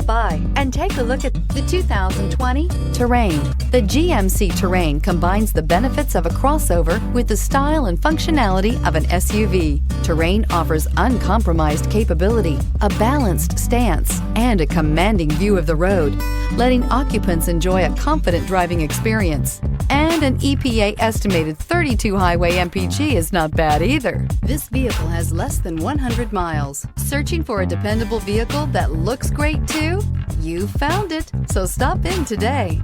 Stop by and take a look at the 2020 Terrain. The GMC Terrain combines the benefits of a crossover with the style and functionality of an SUV. Terrain offers uncompromised capability, a balanced stance, and a commanding view of the road, letting occupants enjoy a confident driving experience. And an EPA estimated 32 highway MPG is not bad either. This vehicle has less than 100 miles. Searching for a dependable vehicle that looks great too? You found it, so stop in today.